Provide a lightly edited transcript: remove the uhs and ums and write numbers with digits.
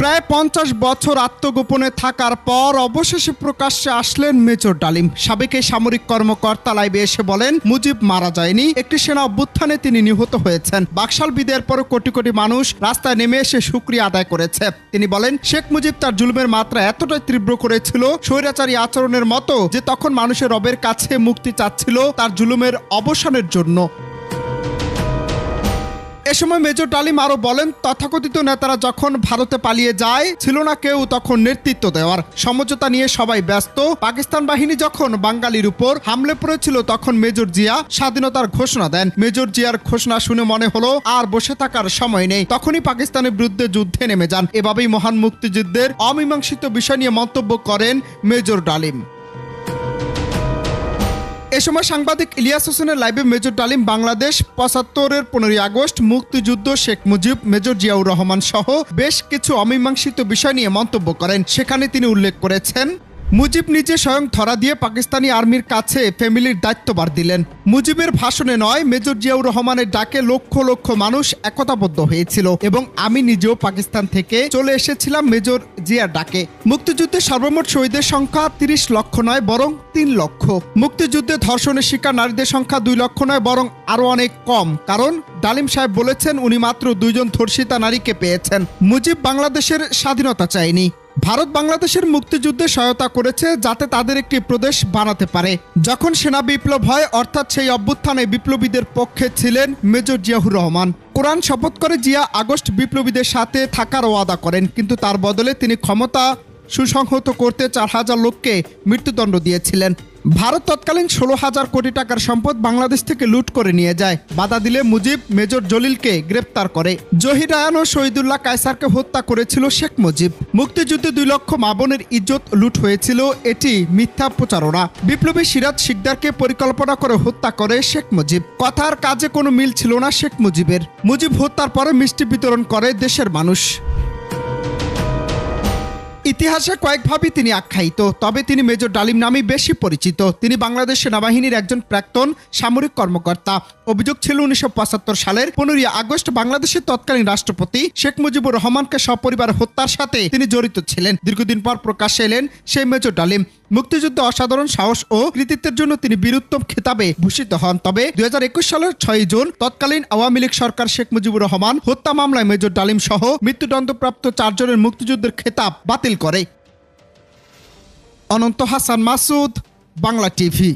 প্রায় 50 বছর আত্মগোপনে থাকার পর অবশেষে প্রকাশ্যে আসলেন মেজর ডালিম। সাবেক এই সামরিক কর্মকর্তা লাইভে এসে বলেন, মুজিব মারা যায়নি, একটি সেনা অভ্যুত্থানে তিনি নিহত হয়েছেন। বাকশাল বিদের পর কোটি কোটি মানুষ রাস্তায় নেমে এসে শুকরিয়া আদায় করেছে। তিনি বলেন, শেখ মুজিব তার জুলুমের মাত্রা এতটাই তীব্র করেছিল, স্বৈরাচারী আচরণের মতো, যে তখন মানুষের রবের কাছে মুক্তি চাচ্ছিল তার জুলুমের অবসানের জন্য। এ সময় মেজর ডালিম আরো বলেন, তথাকথিত নেতারা যখন ভারতে পালিয়ে যায়, ছিল না কেউ তখন নেতৃত্ব দেওয়ার। সমঝোতা নিয়ে সবাই ব্যস্ত। পাকিস্তান বাহিনী যখন বাঙালির উপর হামলে পড়েছিল, তখন মেজর জিয়া স্বাধীনতার ঘোষণা দেন। মেজর জিয়ার ঘোষণা শুনে মনে হলো আর বসে থাকার সময় নেই। তখনই পাকিস্তানের বিরুদ্ধে যুদ্ধে নেমে যান। এভাবেই মহান মুক্তিযুদ্ধের অমীমাংসিত বিষয় নিয়ে মন্তব্য করেন মেজর ডালিম। এ সময় সাংবাদিক ইলিয়াস হোসেনের লাইভে মেজর ডালিম বাংলাদেশ ৭৫-এর ১৫ই আগস্ট, মুক্তিযুদ্ধ, শেখ মুজিব, মেজর জিয়াউর রহমান সহ বেশ কিছু অমীমাংসিত বিষয় নিয়ে মন্তব্য করেন। সেখানে তিনি উল্লেখ করেছেন, মুজিব নিজে স্বয়ং ধরা দিয়ে পাকিস্তানি আর্মির কাছে ফ্যামিলির দায়িত্বভার দিলেন। মুজিবের ভাষণে নয়, মেজর জিয়াউর রহমানের ডাকে লক্ষ লক্ষ মানুষ একতাবদ্ধ হয়েছিল এবং আমি নিজেও পাকিস্তান থেকে চলে এসেছিলাম মেজর জিয়ার ডাকে। মুক্তিযুদ্ধে সর্বমোট শহীদের সংখ্যা ৩০ লক্ষ নয়, বরং ৩ লক্ষ। মুক্তিযুদ্ধে ধর্ষণের শিকার নারীদের সংখ্যা ২ লক্ষ নয়, বরং আরো অনেক কম। কারণ ডালিম সাহেব বলেছেন, উনি মাত্র ২ জন ধর্ষিতা নারীকে পেয়েছেন। মুজিব বাংলাদেশের স্বাধীনতা চায়নি। ভারত বাংলাদেশের মুক্তিযুদ্ধে সহায়তা করেছে যাতে তাদের একটি প্রদেশ বানাতে পারে। যখন সেনা বিপ্লব হয়, অর্থাৎ সেই অভ্যুত্থানে বিপ্লবীদের পক্ষে ছিলেন মেজর জিয়াউর রহমান। কোরআন শপথ করে জিয়া আগস্ট বিপ্লবীদের সাথে থাকার ওয়াদা করেন, কিন্তু তার বদলে তিনি ক্ষমতা সুসংহত করতে ৪,০০০ লোককে মৃত্যুদণ্ড দিয়েছিলেন। ভারত তৎকালীন ১৬,০০০ কোটি টাকার সম্পদ বাংলাদেশ থেকে লুট করে নিয়ে যায়। বাধা দিলে মুজিব মেজর জলিলকে গ্রেপ্তার করে। জহির রায়হান ও শহীদুল্লাহ কায়সারকে হত্যা করেছিল শেখ মুজিব। মুক্তিযুদ্ধে ২ লক্ষ মা বোনের ইজ্জত লুট হয়েছিল, এটি মিথ্যা প্রচারণা। বিপ্লবী সিরাজ শিকদারকে পরিকল্পনা করে হত্যা করে শেখ মুজিব। কথার কাজে কোনো মিল ছিল না শেখ মুজিবের। মুজিব হত্যার পরে মিষ্টি বিতরণ করে দেশের মানুষ। ইতিহাসে কয়েকভাবে তিনি আখ্যায়িত, তবে তিনি মেজর ডালিম নামেই বেশি পরিচিত। তিনি বাংলাদেশ সেনাবাহিনীর একজন প্রাক্তন সামরিক কর্মকর্তা। অভিযোগ ছিল ১৯৭৫ সালের ১৫ই আগস্ট বাংলাদেশের তৎকালীন রাষ্ট্রপতি শেখ মুজিবুর রহমানকে সপরিবার হত্যার সাথে তিনি জড়িত ছিলেন। দীর্ঘদিন পর প্রকাশ্যে এলেন সেই মেজর ডালিম। মুক্তিযুদ্ধে অসাধারণ সাহস ও কৃতিত্বের জন্য তিনি বীরোত্তম খেতাবে ভূষিত হন। তবে ২০২১ সালের ৬ জুন তৎকালীন আওয়ামী লীগ সরকার শেখ মুজিবুর রহমান হত্যা মামলায় মেজর ডালিম সহ মৃত্যুদণ্ডপ্রাপ্ত ৪ জনের মুক্তিযুদ্ধের খেতাব বাতিল করে। অনন্ত হাসান মাসুদ, বাংলা টিভি।